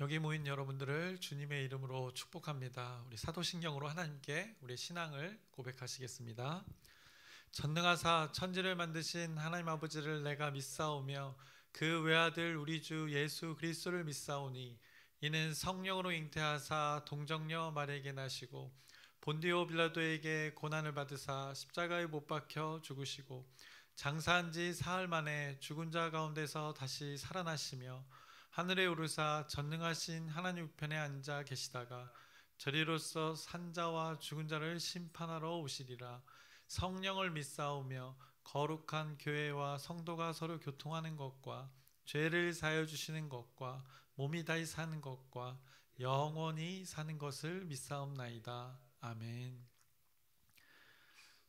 여기 모인 여러분들을 주님의 이름으로 축복합니다. 우리 사도신경으로 하나님께 우리의 신앙을 고백하시겠습니다. 전능하사 천지를 만드신 하나님 아버지를 내가 믿사오며 그 외아들 우리 주 예수 그리스도를 믿사오니 이는 성령으로 잉태하사 동정녀 마리아에게 나시고 본디오 빌라도에게 고난을 받으사 십자가에 못 박혀 죽으시고 장사한 지 사흘 만에 죽은 자 가운데서 다시 살아나시며 하늘에 오르사 전능하신 하나님 우편에 앉아 계시다가 저리로서 산자와 죽은 자를 심판하러 오시리라. 성령을 믿사오며 거룩한 교회와 성도가 서로 교통하는 것과 죄를 사하여 주시는 것과 몸이 다시 사는 것과 영원히 사는 것을 믿사옵나이다. 아멘.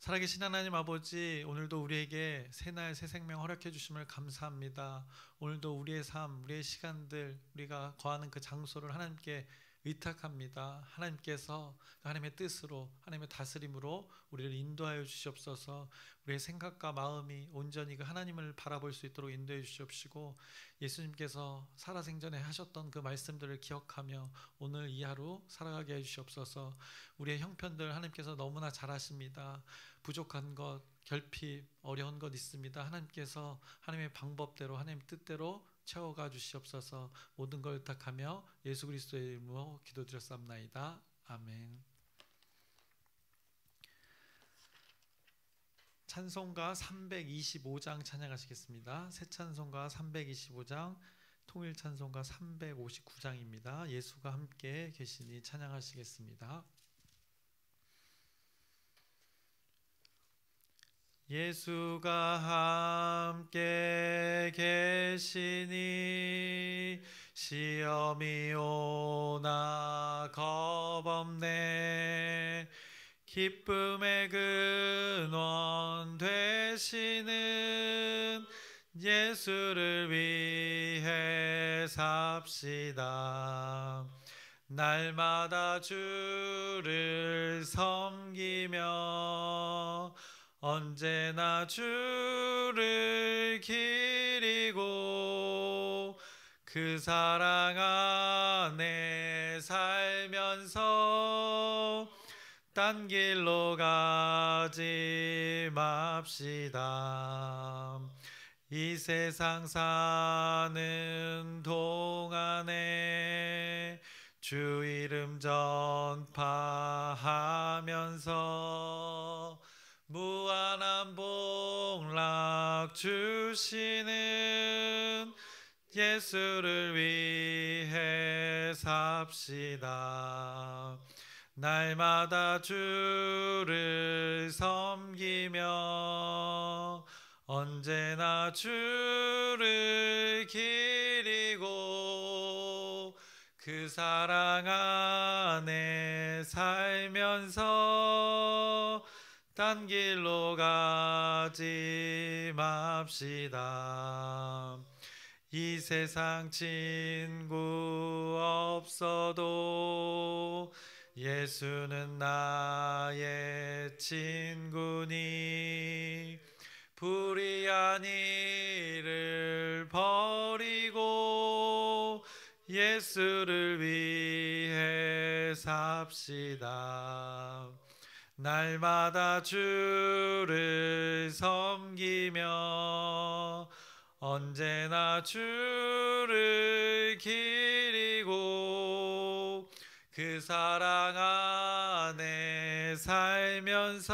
살아계신 하나님 아버지, 오늘도 우리에게 새날 새 생명 허락해 주심을 감사합니다. 오늘도 우리의 삶, 우리의 시간들, 우리가 거하는 그 장소를 하나님께 의탁합니다. 하나님께서 하나님의 뜻으로, 하나님의 다스림으로 우리를 인도하여 주시옵소서. 우리의 생각과 마음이 온전히 그 하나님을 바라볼 수 있도록 인도해 주시옵시고, 예수님께서 살아생전에 하셨던 그 말씀들을 기억하며 오늘 이 하루 살아가게 해 주시옵소서. 우리의 형편들 하나님께서 너무나 잘 아십니다. 부족한 것, 결핍, 어려운 것 있습니다. 하나님께서 하나님의 방법대로, 하나님 뜻대로 채워가 주시옵소서. 모든 걸 의탁하며 예수 그리스도의 이름으로 기도드렸사옵나이다. 아멘. 찬송가 325장 찬양하시겠습니다. 새 찬송가 325장, 통일 찬송가 359장입니다. 예수가 함께 계시니 찬양하시겠습니다. 예수가 함께 계시니 시험이 오나 겁없네. 기쁨의 근원 되시는 예수를 위해 삽시다. 날마다 주를 섬기며 언제나 주를 기리고 그 사랑 안에 살면서 딴 길로 가지 맙시다. 이 세상 사는 동안에 주 이름 전파하면서 무한한 복락 주시는 예수를 위해 삽시다. 날마다 주를 섬기며 언제나 주를 기리고 그 사랑 안에 살면서 딴 길로 가지 맙시다. 이 세상 친구 없어도 예수는 나의 친구니 불의한 일을 버리고 예수를 위해 삽시다. 날마다 주를 섬기며 언제나 주를 기리고 그 사랑 안에 살면서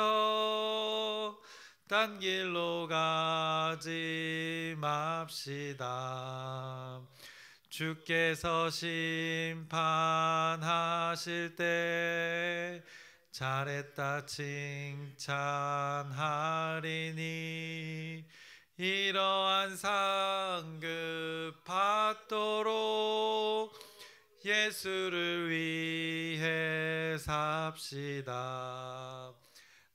딴 길로 가지 맙시다. 주께서 심판하실 때 잘했다 칭찬하리니 이러한 상급 받도록 예수를 위해 삽시다.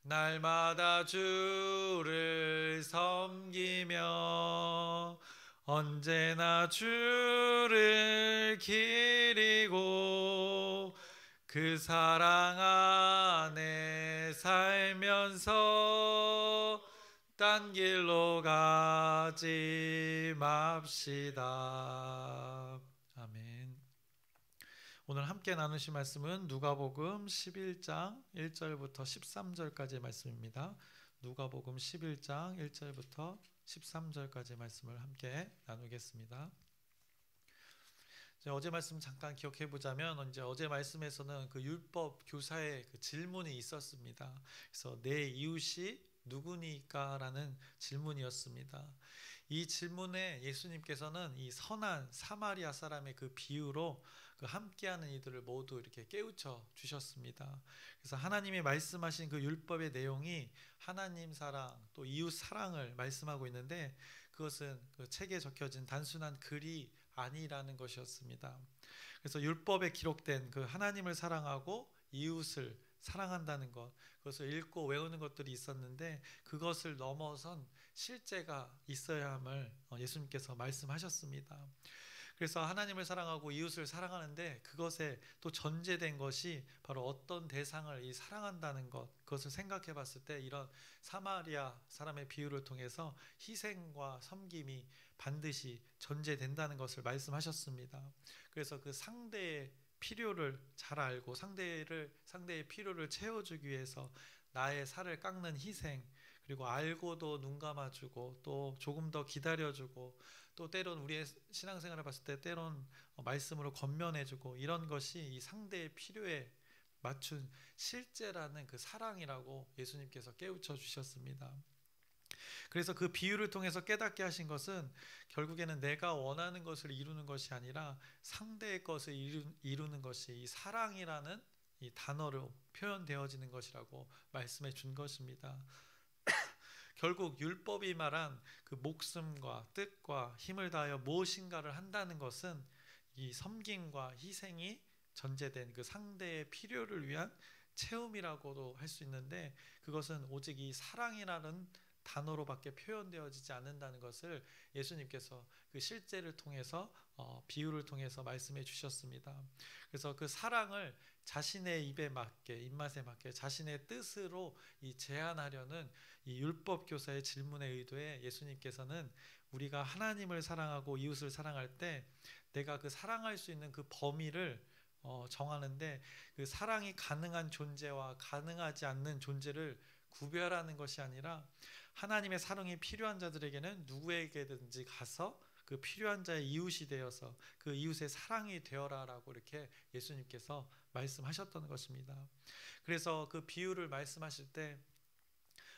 날마다 주를 섬기며 언제나 주를 기리고 그 사랑 안에 살면서 딴 길로 가지 맙시다. 아멘. 오늘 함께 나누실 말씀은 누가복음 11장 1절부터 13절까지의 말씀입니다. 누가복음 11장 1절부터 13절까지의 말씀을 함께 나누겠습니다. 어제 말씀 잠깐 기억해 보자면 어제 말씀에서는 그 율법 교사의 그 질문이 있었습니다. 그래서 내 이웃이 누구니까라는 질문이었습니다. 이 질문에 예수님께서는 이 선한 사마리아 사람의 그 비유로 그 함께하는 이들을 모두 이렇게 깨우쳐 주셨습니다. 그래서 하나님이 말씀하신 그 율법의 내용이 하나님 사랑 또 이웃 사랑을 말씀하고 있는데 그것은 그 책에 적혀진 단순한 글이 아니라는 것이었습니다. 그래서 율법에 기록된 그 하나님을 사랑하고 이웃을 사랑한다는 것, 그것을 읽고 외우는 것들이 있었는데 그것을 넘어선 실제가 있어야 함을 예수님께서 말씀하셨습니다. 그래서 하나님을 사랑하고 이웃을 사랑하는데 그것에 또 전제된 것이 바로 어떤 대상을 이 사랑한다는 것, 그것을 생각해 봤을 때 이런 사마리아 사람의 비유를 통해서 희생과 섬김이 반드시 전제된다는 것을 말씀하셨습니다. 그래서 그 상대의 필요를 잘 알고 상대의 필요를 채워주기 위해서 나의 살을 깎는 희생, 그리고 알고도 눈 감아주고 또 조금 더 기다려주고 또 때론 우리의 신앙생활을 봤을 때 때론 말씀으로 권면해주고 이런 것이 이 상대의 필요에 맞춘 실제라는 그 사랑이라고 예수님께서 깨우쳐 주셨습니다. 그래서 그 비유를 통해서 깨닫게 하신 것은 결국에는 내가 원하는 것을 이루는 것이 아니라 상대의 것을 이루는 것이 이 사랑이라는 이 단어로 표현되어지는 것이라고 말씀해 준 것입니다. 결국 율법이 말한 그 목숨과 뜻과 힘을 다하여 무엇인가를 한다는 것은 이 섬김과 희생이 전제된 그 상대의 필요를 위한 체험이라고도 할 수 있는데 그것은 오직 이 사랑이라는 단어로밖에 표현되어지지 않는다는 것을 예수님께서 그 실제를 통해서 비유를 통해서 말씀해 주셨습니다. 그래서 그 사랑을 자신의 입에 맞게 입맛에 맞게 자신의 뜻으로 이 제한하려는 이 율법 교사의 질문의 의도에 예수님께서는 우리가 하나님을 사랑하고 이웃을 사랑할 때 내가 그 사랑할 수 있는 그 범위를 정하는데 그 사랑이 가능한 존재와 가능하지 않는 존재를 구별하는 것이 아니라 하나님의 사랑이 필요한 자들에게는 누구에게든지 가서 그 필요한 자의 이웃이 되어서 그 이웃의 사랑이 되어라라고 이렇게 예수님께서 말씀하셨던 것입니다. 그래서 그 비유를 말씀하실 때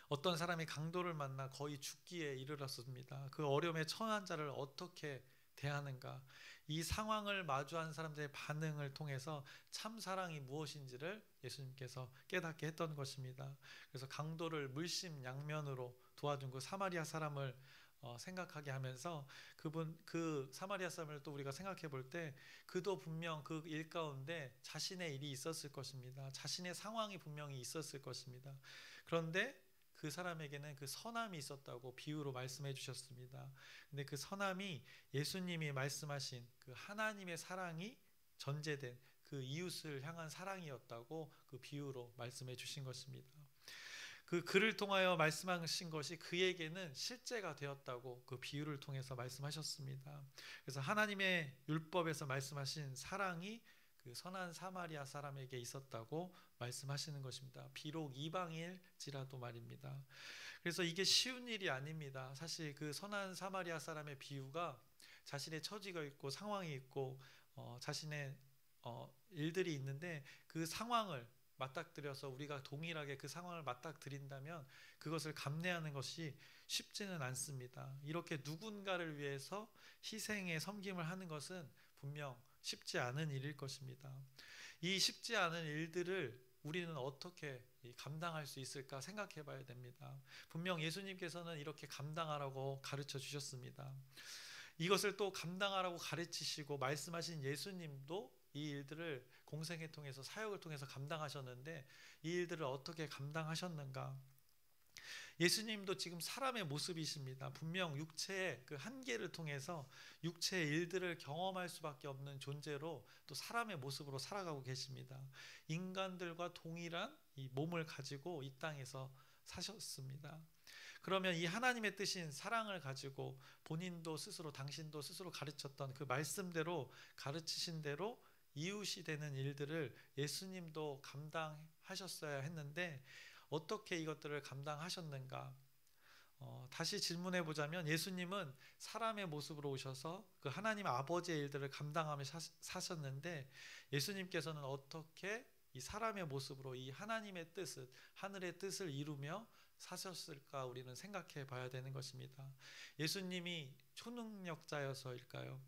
어떤 사람이 강도를 만나 거의 죽기에 이르렀습니다. 그 어려움에 처한 자를 어떻게 대하는가, 이 상황을 마주한 사람들의 반응을 통해서 참 사랑이 무엇인지를 예수님께서 깨닫게 했던 것입니다. 그래서 강도를 물심양면으로 도와준 그 사마리아 사람을 생각하게 하면서 그 사마리아 사람을 또 우리가 생각해 볼 때 그도 분명 그 일 가운데 자신의 일이 있었을 것입니다. 자신의 상황이 분명히 있었을 것입니다. 그런데 그 사람에게는 그 선함이 있었다고 비유로 말씀해 주셨습니다. 근데 그 선함이 예수님이 말씀하신 그 하나님의 사랑이 전제된 그 이웃을 향한 사랑이었다고 그 비유로 말씀해 주신 것입니다. 그 글을 통하여 말씀하신 것이 그에게는 실제가 되었다고 그 비유를 통해서 말씀하셨습니다. 그래서 하나님의 율법에서 말씀하신 사랑이 그 선한 사마리아 사람에게 있었다고 말씀하시는 것입니다. 비록 이방일지라도 말입니다. 그래서 이게 쉬운 일이 아닙니다. 사실 그 선한 사마리아 사람의 비유가 자신의 처지가 있고 상황이 있고 자신의 일들이 있는데 그 상황을 맞닥뜨려서 우리가 동일하게 그 상황을 맞닥뜨린다면 그것을 감내하는 것이 쉽지는 않습니다. 이렇게 누군가를 위해서 희생의 섬김을 하는 것은 분명 쉽지 않은 일일 것입니다. 이 쉽지 않은 일들을 우리는 어떻게 감당할 수 있을까 생각해 봐야 됩니다. 분명 예수님께서는 이렇게 감당하라고 가르쳐 주셨습니다. 이것을 또 감당하라고 가르치시고 말씀하신 예수님도 이 일들을 공생애 통해서 사역을 통해서 감당하셨는데 이 일들을 어떻게 감당하셨는가? 예수님도 지금 사람의 모습이십니다. 분명 육체의 그 한계를 통해서 육체의 일들을 경험할 수밖에 없는 존재로 또 사람의 모습으로 살아가고 계십니다. 인간들과 동일한 이 몸을 가지고 이 땅에서 사셨습니다. 그러면 이 하나님의 뜻인 사랑을 가지고 본인도 스스로 당신도 스스로 가르쳤던 그 말씀대로 가르치신 대로 이웃이 되는 일들을 예수님도 감당하셨어야 했는데 어떻게 이것들을 감당하셨는가? 다시 질문해 보자면 예수님은 사람의 모습으로 오셔서 그 하나님 아버지의 일들을 감당하며 사셨는데 예수님께서는 어떻게 이 사람의 모습으로 이 하나님의 뜻을, 하늘의 뜻을 이루며 사셨을까 우리는 생각해 봐야 되는 것입니다. 예수님이 초능력자여서일까요?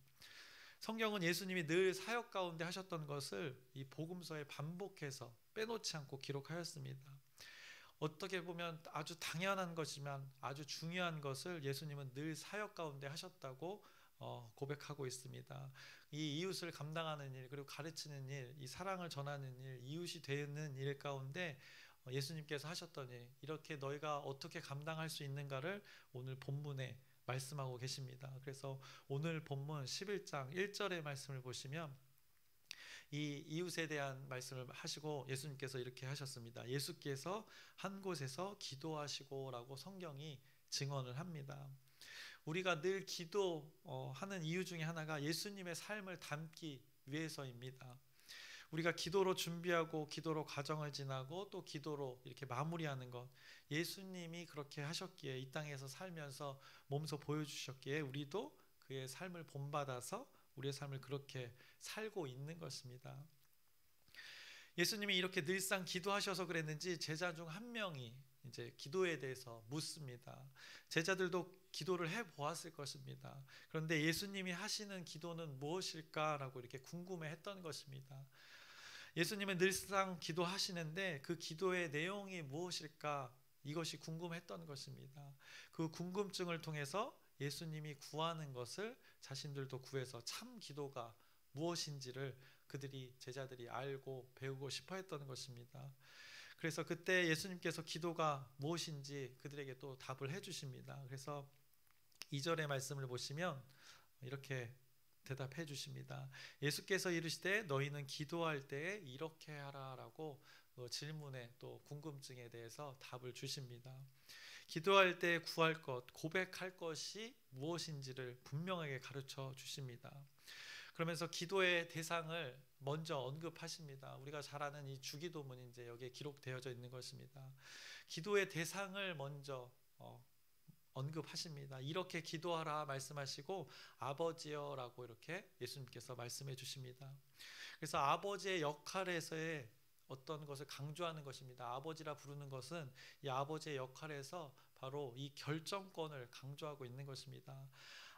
성경은 예수님이 늘 사역 가운데 하셨던 것을 이 복음서에 반복해서 빼놓지 않고 기록하였습니다. 어떻게 보면 아주 당연한 것이지만 아주 중요한 것을 예수님은 늘 사역 가운데 하셨다고 고백하고 있습니다. 이 이웃을 감당하는 일, 그리고 가르치는 일, 이 사랑을 전하는 일, 이웃이 되는 일 가운데 예수님께서 하셨던 일, 이렇게 너희가 어떻게 감당할 수 있는가를 오늘 본문에 말씀하고 계십니다. 그래서 오늘 본문 11장 1절의 말씀을 보시면 이 이웃에 대한 말씀을 하시고 예수님께서 이렇게 하셨습니다. 예수께서 한 곳에서 기도하시고라고 성경이 증언을 합니다. 우리가 늘 기도하는 이유 중에 하나가 예수님의 삶을 담기 위해서입니다. 우리가 기도로 준비하고 기도로 과정을 지나고 또 기도로 이렇게 마무리하는 것, 예수님이 그렇게 하셨기에 이 땅에서 살면서 몸소 보여주셨기에 우리도 그의 삶을 본받아서 우리의 삶을 그렇게 살고 있는 것입니다. 예수님이 이렇게 늘상 기도하셔서 그랬는지 제자 중 한 명이 이제 기도에 대해서 묻습니다. 제자들도 기도를 해 보았을 것입니다. 그런데 예수님이 하시는 기도는 무엇일까라고 이렇게 궁금해했던 것입니다. 예수님은 늘상 기도하시는데 그 기도의 내용이 무엇일까 이것이 궁금했던 것입니다. 그 궁금증을 통해서 예수님이 구하는 것을 자신들도 구해서 참 기도가 무엇인지를 그들이 제자들이 알고 배우고 싶어 했던 것입니다. 그래서 그때 예수님께서 기도가 무엇인지 그들에게 또 답을 해 주십니다. 그래서 2절의 말씀을 보시면 이렇게 대답해 주십니다. 예수께서 이르시되 너희는 기도할 때에 이렇게 하라라고 질문에 또 궁금증에 대해서 답을 주십니다. 기도할 때 구할 것, 고백할 것이 무엇인지를 분명하게 가르쳐 주십니다. 그러면서 기도의 대상을 먼저 언급하십니다. 우리가 잘 아는 이 주기도문이 이제 여기에 기록되어져 있는 것입니다. 기도의 대상을 먼저 언급하십니다. 이렇게 기도하라 말씀하시고 아버지여라고 이렇게 예수님께서 말씀해 주십니다. 그래서 아버지의 역할에서의 어떤 것을 강조하는 것입니다. 아버지라 부르는 것은 이 아버지의 역할에서 바로 이 결정권을 강조하고 있는 것입니다.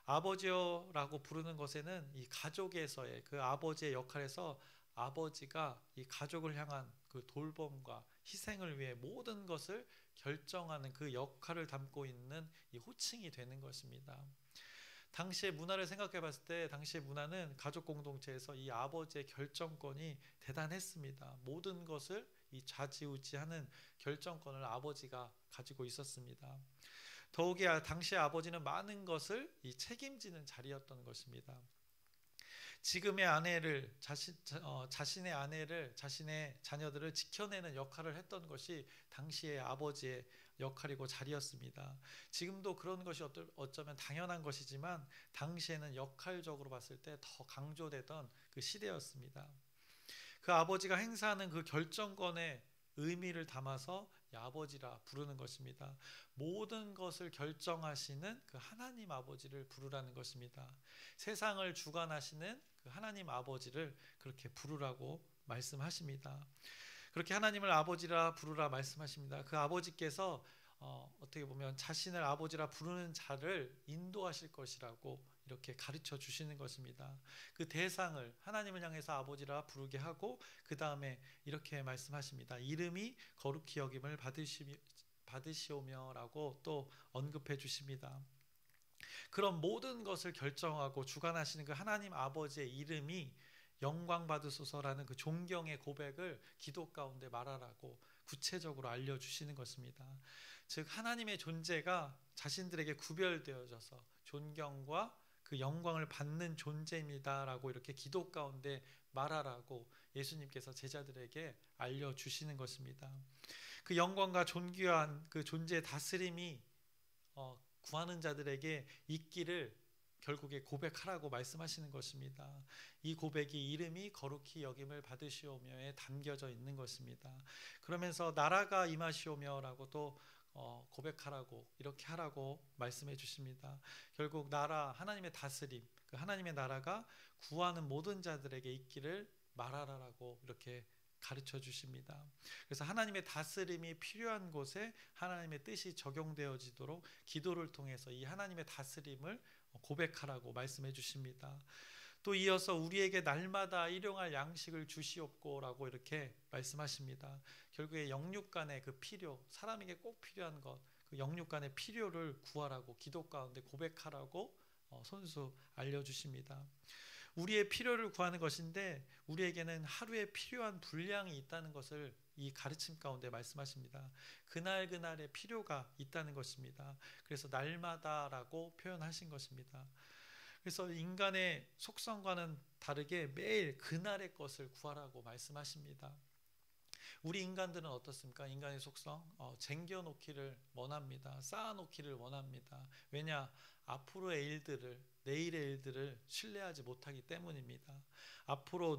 아버지여라고 부르는 것에는 이 가족에서의 그 아버지의 역할에서 아버지가 이 가족을 향한 그 돌봄과 희생을 위해 모든 것을 결정하는 그 역할을 담고 있는 이 호칭이 되는 것입니다. 당시의 문화를 생각해 봤을 때 당시의 문화는 가족 공동체에서 이 아버지의 결정권이 대단했습니다. 모든 것을 이 좌지우지하는 결정권을 아버지가 가지고 있었습니다. 더욱이 당시의 아버지는 많은 것을 이 책임지는 자리였던 것입니다. 지금의 아내를 자신의 아내를 자신의 자녀들을 지켜내는 역할을 했던 것이 당시의 아버지의 역할이고 자리였습니다. 지금도 그런 것이 어쩌면 당연한 것이지만 당시에는 역할적으로 봤을 때 더 강조되던 그 시대였습니다. 그 아버지가 행사하는 그 결정권의 의미를 담아서 아버지라 부르는 것입니다. 모든 것을 결정하시는 그 하나님 아버지를 부르라는 것입니다. 세상을 주관하시는 그 하나님 아버지를 그렇게 부르라고 말씀하십니다. 그렇게 하나님을 아버지라 부르라 말씀하십니다. 그 아버지께서 어떻게 보면 자신을 아버지라 부르는 자를 인도하실 것이라고 이렇게 가르쳐 주시는 것입니다. 그 대상을 하나님을 향해서 아버지라 부르게 하고 그 다음에 이렇게 말씀하십니다. 이름이 거룩히 여김을 받으시오며라고 또 언급해 주십니다. 그런 모든 것을 결정하고 주관하시는 그 하나님 아버지의 이름이 영광 받으소서라는 그 존경의 고백을 기도 가운데 말하라고 구체적으로 알려주시는 것입니다. 즉 하나님의 존재가 자신들에게 구별되어져서 존경과 그 영광을 받는 존재입니다라고 이렇게 기도 가운데 말하라고 예수님께서 제자들에게 알려주시는 것입니다. 그 영광과 존귀한 그 존재의 다스림이 구하는 자들에게 있기를 결국에 고백하라고 말씀하시는 것입니다. 이 고백이 이름이 거룩히 여김을 받으시오며에 담겨져 있는 것입니다. 그러면서 나라가 임하시오며라고 또 고백하라고, 이렇게 하라고 말씀해 주십니다. 결국 나라, 하나님의 다스림, 그 하나님의 나라가 구하는 모든 자들에게 있기를 말하라라고 이렇게 가르쳐 주십니다. 그래서 하나님의 다스림이 필요한 곳에 하나님의 뜻이 적용되어지도록 기도를 통해서 이 하나님의 다스림을 고백하라고 말씀해 주십니다. 또 이어서 우리에게 날마다 일용할 양식을 주시옵고라고 이렇게 말씀하십니다. 결국에 영육 간의 그 필요, 사람에게 꼭 필요한 것, 그 영육 간의 필요를 구하라고 기도 가운데 고백하라고 손수 알려주십니다. 우리의 필요를 구하는 것인데 우리에게는 하루에 필요한 분량이 있다는 것을 이 가르침 가운데 말씀하십니다. 그날그날의 필요가 있다는 것입니다. 그래서 날마다라고 표현하신 것입니다. 그래서 인간의 속성과는 다르게 매일 그날의 것을 구하라고 말씀하십니다. 우리 인간들은 어떻습니까? 인간의 속성, 쟁겨놓기를 원합니다. 쌓아놓기를 원합니다. 왜냐? 앞으로의 일들을, 내일의 일들을 신뢰하지 못하기 때문입니다. 앞으로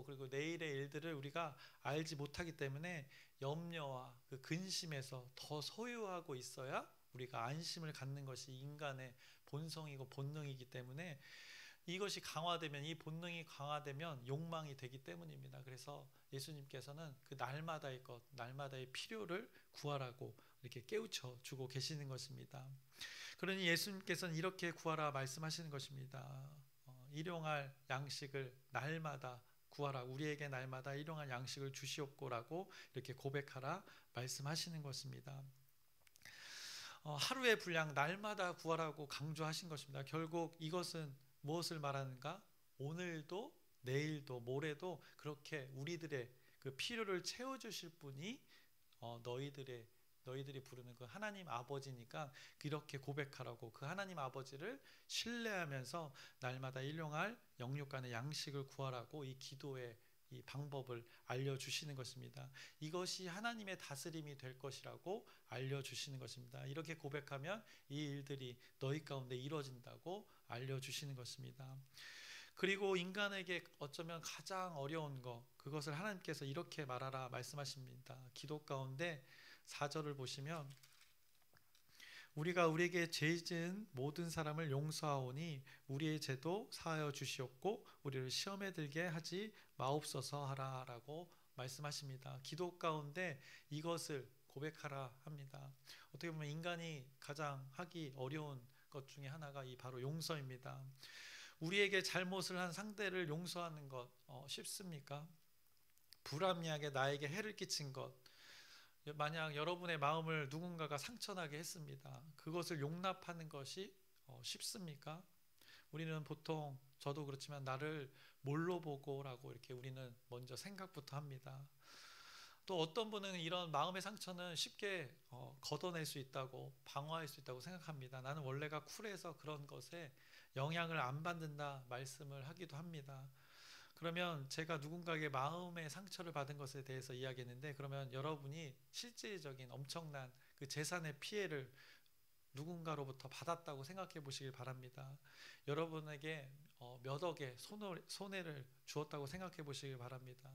그리고 내일의 일들을 우리가 알지 못하기 때문에 염려와 그 근심에서 더 소유하고 있어야 우리가 안심을 갖는 것이 인간의 본성이고 본능이기 때문에 이것이 강화되면, 이 본능이 강화되면 욕망이 되기 때문입니다. 그래서 예수님께서는 그 날마다의 것, 날마다의 필요를 구하라고 이렇게 깨우쳐 주고 계시는 것입니다. 그러니 예수님께서는 이렇게 구하라 말씀하시는 것입니다. 일용할 양식을 날마다 구하라, 우리에게 날마다 일용할 양식을 주시옵고라고 이렇게 고백하라 말씀하시는 것입니다. 하루의 분량 날마다 구하라고 강조하신 것입니다. 결국 이것은 무엇을 말하는가? 오늘도 내일도 모레도 그렇게 우리들의 그 필요를 채워주실 분이 너희들이 부르는 그 하나님 아버지니까 이렇게 고백하라고, 그 하나님 아버지를 신뢰하면서 날마다 일용할 영육 간의 양식을 구하라고 이 기도의 이 방법을 알려주시는 것입니다. 이것이 하나님의 다스림이 될 것이라고 알려주시는 것입니다. 이렇게 고백하면 이 일들이 너희 가운데 이루어진다고 알려주시는 것입니다. 그리고 인간에게 어쩌면 가장 어려운 것, 그것을 하나님께서 이렇게 말하라 말씀하십니다. 기도 가운데 4절을 보시면 우리가 우리에게 죄 지은 모든 사람을 용서하오니 우리의 죄도 사하여 주시옵고 우리를 시험에 들게 하지 마옵소서 하라라고 말씀하십니다. 기도 가운데 이것을 고백하라 합니다. 어떻게 보면 인간이 가장 하기 어려운 것 중에 하나가 이 바로 용서입니다. 우리에게 잘못을 한 상대를 용서하는 것 쉽습니까? 불합리하게 나에게 해를 끼친 것, 만약 여러분의 마음을 누군가가 상처나게 했습니다. 그것을 용납하는 것이 쉽습니까? 우리는 보통, 저도 그렇지만 나를 뭘로 보고라고 이렇게 우리는 먼저 생각부터 합니다. 또 어떤 분은 이런 마음의 상처는 쉽게 걷어낼 수 있다고, 방어할 수 있다고 생각합니다. 나는 원래가 쿨해서 그런 것에 영향을 안 받는다 말씀을 하기도 합니다. 그러면 제가 누군가에게 마음의 상처를 받은 것에 대해서 이야기했는데, 그러면 여러분이 실질적인 엄청난 그 재산의 피해를 누군가로부터 받았다고 생각해 보시길 바랍니다. 여러분에게 몇 억의 손해를 주었다고 생각해 보시길 바랍니다.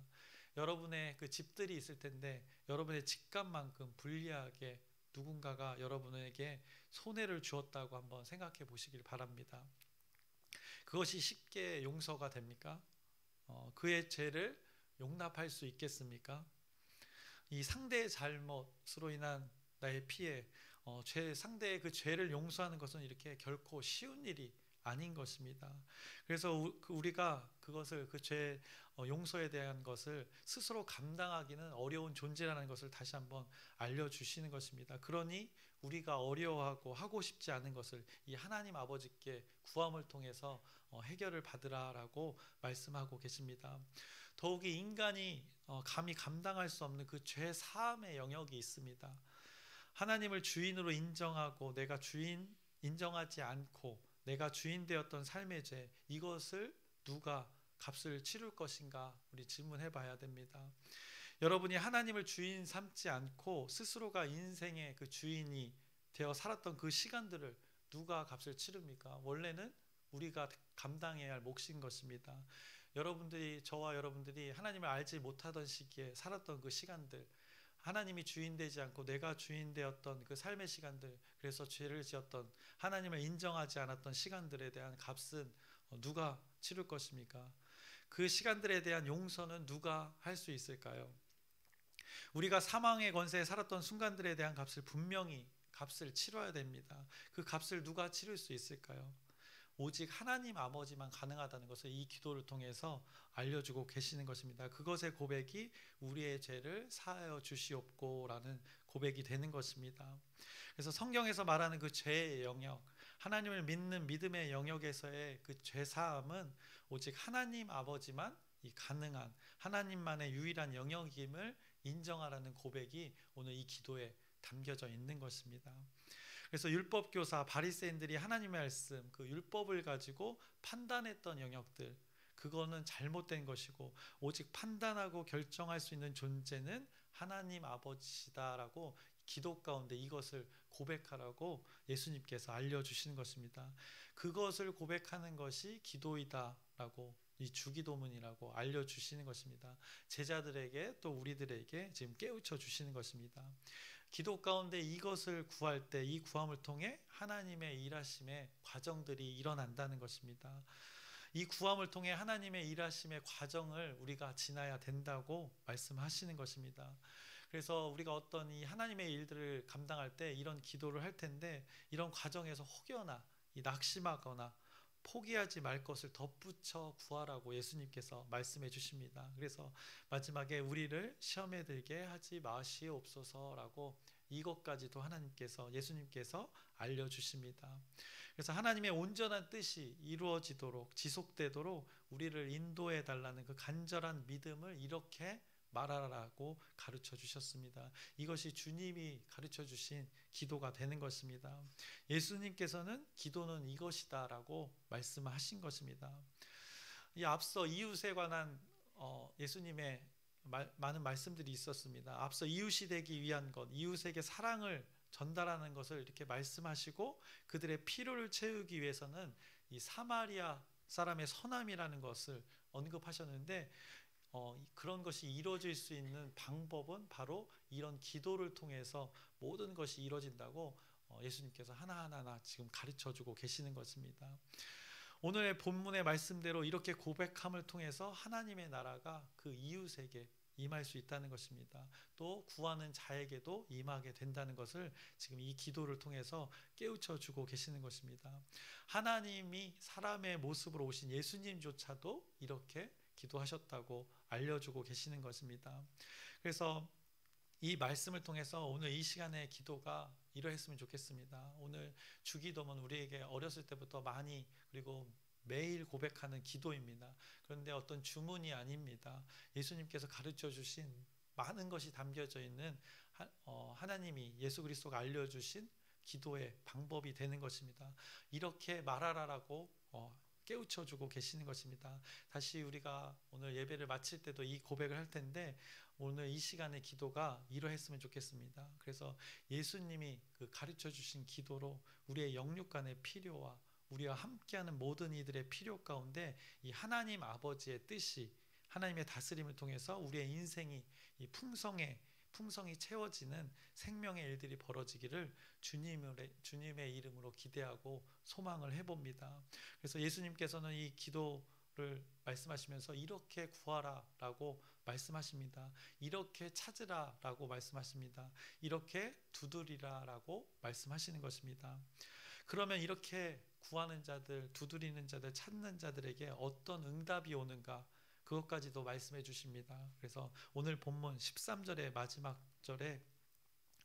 여러분의 그 집들이 있을 텐데 여러분의 집값만큼 불리하게 누군가가 여러분에게 손해를 주었다고 한번 생각해 보시길 바랍니다. 그것이 쉽게 용서가 됩니까? 그의 죄를 용납할 수 있겠습니까? 이 상대의 잘못으로 인한 나의 피해, 상대의 그 죄를 용서하는 것은 이렇게 결코 쉬운 일이 아닌 것입니다. 그래서 우리가 그것을, 그 죄 용서에 대한 것을 스스로 감당하기는 어려운 존재라는 것을 다시 한번 알려주시는 것입니다. 그러니 우리가 어려워하고 하고 싶지 않은 것을 이 하나님 아버지께 구함을 통해서 해결을 받으라라고 말씀하고 계십니다. 더욱이 인간이 감히 감당할 수 없는 그 죄 사함의 영역이 있습니다. 하나님을 주인으로 인정하고 내가 주인 인정하지 않고 내가 주인 되었던 삶의 죄, 이것을 누가 값을 치룰 것인가 우리 질문해 봐야 됩니다. 여러분이 하나님을 주인 삼지 않고 스스로가 인생의 그 주인이 되어 살았던 그 시간들을 누가 값을 치릅니까? 원래는 우리가 감당해야 할 몫인 것입니다. 여러분들이, 저와 여러분들이 하나님을 알지 못하던 시기에 살았던 그 시간들, 하나님이 주인 되지 않고 내가 주인 되었던 그 삶의 시간들, 그래서 죄를 지었던, 하나님을 인정하지 않았던 시간들에 대한 값은 누가 치를 것입니까? 그 시간들에 대한 용서는 누가 할 수 있을까요? 우리가 사망의 권세에 살았던 순간들에 대한 값을 분명히 값을 치러야 됩니다. 그 값을 누가 치를 수 있을까요? 오직 하나님 아버지만 가능하다는 것을 이 기도를 통해서 알려주고 계시는 것입니다. 그것의 고백이 우리의 죄를 사하여 주시옵고라는 고백이 되는 것입니다. 그래서 성경에서 말하는 그 죄의 영역, 하나님을 믿는 믿음의 영역에서의 그 죄사함은 오직 하나님 아버지만 이 가능한, 하나님만의 유일한 영역임을 인정하라는 고백이 오늘 이 기도에 담겨져 있는 것입니다. 그래서 율법 교사 바리새인들이 하나님의 말씀, 그 율법을 가지고 판단했던 영역들, 그거는 잘못된 것이고 오직 판단하고 결정할 수 있는 존재는 하나님 아버지시다라고 기도 가운데 이것을 고백하라고 예수님께서 알려주시는 것입니다. 그것을 고백하는 것이 기도이다라고, 이 주기도문이라고 알려주시는 것입니다. 제자들에게 또 우리들에게 지금 깨우쳐 주시는 것입니다. 기도 가운데 이것을 구할 때 이 구함을 통해 하나님의 일하심의 과정들이 일어난다는 것입니다. 이 구함을 통해 하나님의 일하심의 과정을 우리가 지나야 된다고 말씀하시는 것입니다. 그래서 우리가 어떤 이 하나님의 일들을 감당할 때 이런 기도를 할 텐데, 이런 과정에서 혹여나 낙심하거나 포기하지 말 것을 덧붙여 구하라고 예수님께서 말씀해 주십니다. 그래서 마지막에 우리를 시험에 들게 하지 마시옵소서라고 이것까지도 하나님께서, 예수님께서 알려주십니다. 그래서 하나님의 온전한 뜻이 이루어지도록, 지속되도록 우리를 인도해 달라는 그 간절한 믿음을 이렇게 말하라고 가르쳐 주셨습니다. 이것이 주님이 가르쳐 주신 기도가 되는 것입니다. 예수님께서는 기도는 이것이다라고 말씀하신 것입니다. 이 앞서 이웃에 관한 예수님의 많은 말씀들이 있었습니다. 앞서 이웃이 되기 위한 것, 이웃에게 사랑을 전달하는 것을 이렇게 말씀하시고 그들의 필요를 채우기 위해서는 이 사마리아 사람의 선함이라는 것을 언급하셨는데, 그런 것이 이루어질 수 있는 방법은 바로 이런 기도를 통해서 모든 것이 이루어진다고 예수님께서 하나하나 지금 가르쳐주고 계시는 것입니다. 오늘의 본문의 말씀대로 이렇게 고백함을 통해서 하나님의 나라가 그 이웃에게 임할 수 있다는 것입니다. 또 구하는 자에게도 임하게 된다는 것을 지금 이 기도를 통해서 깨우쳐 주고 계시는 것입니다. 하나님이 사람의 모습으로 오신 예수님조차도 이렇게 기도하셨다고 알려주고 계시는 것입니다. 그래서 이 말씀을 통해서 오늘 이 시간의 기도가 이러했으면 좋겠습니다. 오늘 주기도문 우리에게 어렸을 때부터 많이, 그리고 매일 고백하는 기도입니다. 그런데 어떤 주문이 아닙니다. 예수님께서 가르쳐 주신 많은 것이 담겨져 있는 하나님이, 예수 그리스도가 알려주신 기도의 방법이 되는 것입니다. 이렇게 말하라라고 깨우쳐주고 계시는 것입니다. 다시 우리가 오늘 예배를 마칠 때도 이 고백을 할 텐데, 오늘 이 시간의 기도가 이러했으면 좋겠습니다. 그래서 예수님이 그 가르쳐 주신 기도로 우리의 영육 간의 필요와 우리와 함께하는 모든 이들의 필요 가운데 이 하나님 아버지의 뜻이, 하나님의 다스림을 통해서 우리의 인생이 이 풍성이 채워지는 생명의 일들이 벌어지기를 주님의 이름으로 기대하고 소망을 해봅니다. 그래서 예수님께서는 이 기도를 말씀하시면서 이렇게 구하라라고 말씀하십니다. 이렇게 찾으라라고 말씀하십니다. 이렇게 두드리라라고 말씀하시는 것입니다. 그러면 이렇게 구하는 자들, 두드리는 자들, 찾는 자들에게 어떤 응답이 오는가, 그것까지도 말씀해 주십니다. 그래서 오늘 본문 13절의 마지막 절에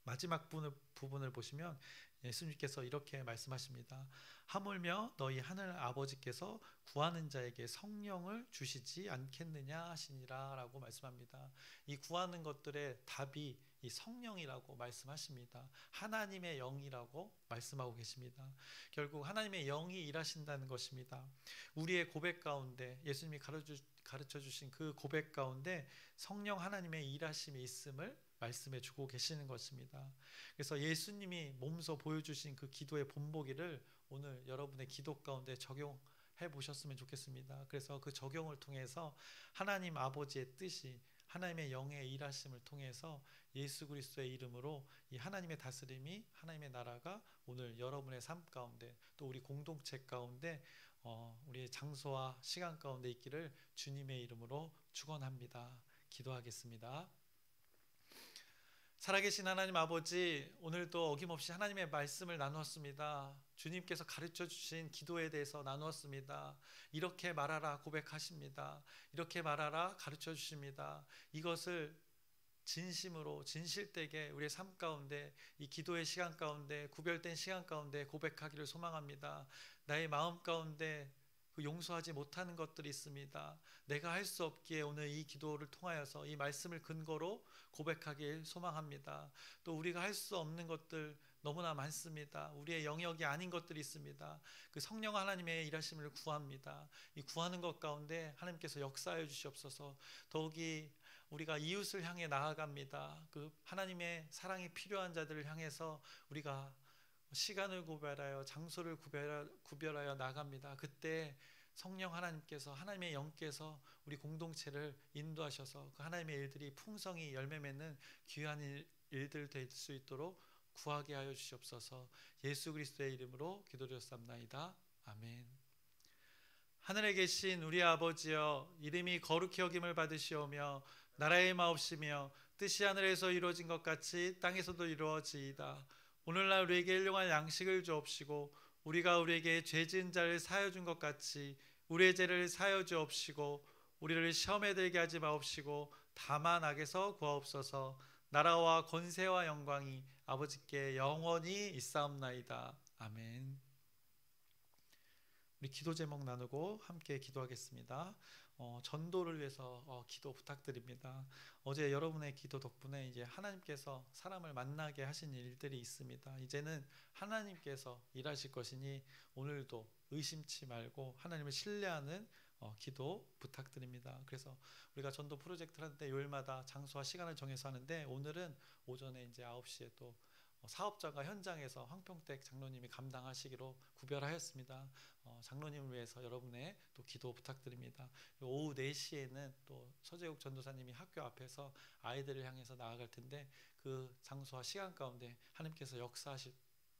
마지막 부분을 보시면 예수님께서 이렇게 말씀하십니다. 하물며 너희 하늘 아버지께서 구하는 자에게 성령을 주시지 않겠느냐 하시니라 라고 말씀합니다. 이 구하는 것들의 답이 이 성령이라고 말씀하십니다. 하나님의 영이라고 말씀하고 계십니다. 결국 하나님의 영이 일하신다는 것입니다. 우리의 고백 가운데, 예수님이 가르쳐 주신 그 고백 가운데 성령 하나님의 일하심이 있음을 말씀해 주고 계시는 것입니다. 그래서 예수님이 몸소 보여주신 그 기도의 본보기를 오늘 여러분의 기도 가운데 적용해 보셨으면 좋겠습니다. 그래서 그 적용을 통해서 하나님 아버지의 뜻이 하나님의 영의 일하심을 통해서 예수 그리스도의 이름으로 이 하나님의 다스림이 하나님의 나라가 오늘 여러분의 삶 가운데 또 우리 공동체 가운데 우리의 장소와 시간 가운데 있기를 주님의 이름으로 축원합니다. 기도하겠습니다. 살아계신 하나님 아버지, 오늘도 어김없이 하나님의 말씀을 나누었습니다. 주님께서 가르쳐 주신 기도에 대해서 나누었습니다. 이렇게 말하라 고백하십니다. 이렇게 말하라 가르쳐 주십니다. 이것을 진심으로 진실되게 우리의 삶 가운데 이 기도의 시간 가운데 구별된 시간 가운데 고백하기를 소망합니다. 나의 마음 가운데 그 용서하지 못하는 것들이 있습니다. 내가 할 수 없기에 오늘 이 기도를 통하여서 이 말씀을 근거로 고백하길 소망합니다. 또 우리가 할 수 없는 것들 너무나 많습니다. 우리의 영역이 아닌 것들이 있습니다. 그 성령 하나님의 일하심을 구합니다. 이 구하는 것 가운데 하나님께서 역사해 주시옵소서. 더욱이 우리가 이웃을 향해 나아갑니다. 그 하나님의 사랑이 필요한 자들을 향해서 우리가 시간을 구별하여 장소를 구별하여 나갑니다. 그때 성령 하나님께서 하나님의 영께서 우리 공동체를 인도하셔서 그 하나님의 일들이 풍성히 열매 맺는 귀한 일들 될 수 있도록 구하게 하여 주시옵소서. 예수 그리스도의 이름으로 기도드렸사옵나이다. 아멘. 하늘에 계신 우리 아버지여, 이름이 거룩히 여김을 받으시오며 나라의 마옵시며 뜻이 하늘에서 이루어진 것 같이 땅에서도 이루어지이다. 오늘날 우리에게 일용할 양식을 주옵시고 우리가 우리에게 죄 지은 자를 사하여 준 것 같이 우리의 죄를 사하여 주옵시고 우리를 시험에 들게 하지 마옵시고 다만 악에서 구하옵소서. 나라와 권세와 영광이 아버지께 영원히 있사옵나이다. 아멘. 우리 기도 제목 나누고 함께 기도하겠습니다. 전도를 위해서 기도 부탁드립니다. 어제 여러분의 기도 덕분에 이제 하나님께서 사람을 만나게 하신 일들이 있습니다. 이제는 하나님께서 일하실 것이니 오늘도 의심치 말고 하나님을 신뢰하는 기도 부탁드립니다. 그래서 우리가 전도 프로젝트를 하는데 요일마다 장소와 시간을 정해서 하는데 오늘은 오전에 이제 9시에 또 사업자가 현장에서 황평택 장로님이 감당하시기로 구별하였습니다. 장로님을 위해서 여러분의 또 기도 부탁드립니다. 오후 4시에는 또 서재욱 전도사님이 학교 앞에서 아이들을 향해서 나아갈 텐데 그 장소와 시간 가운데 하나님께서 역사하실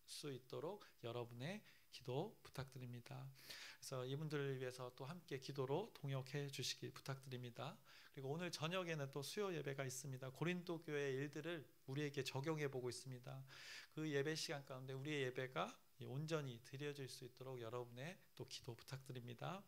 수 있도록 여러분의 기도 부탁드립니다. 그래서 이분들을 위해서 또 함께 기도로 동역해 주시기 부탁드립니다. 그리고 오늘 저녁에는 또 수요 예배가 있습니다. 고린도 교회의 일들을 우리에게 적용해 보고 있습니다. 그 예배 시간 가운데 우리의 예배가 온전히 드려질 수 있도록 여러분의 또 기도 부탁드립니다.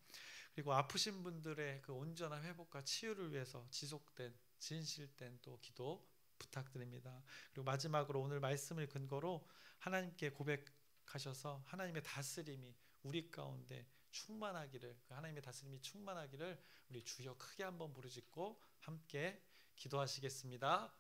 그리고 아프신 분들의 그 온전한 회복과 치유를 위해서 지속된 진실된 또 기도 부탁드립니다. 그리고 마지막으로 오늘 말씀을 근거로 하나님께 고백하셔서 하나님의 다스림이 우리 가운데 충만하기를, 그 하나님의 다스림이 충만하기를 우리 주여 크게 한번 부르짖고 함께 기도하시겠습니다.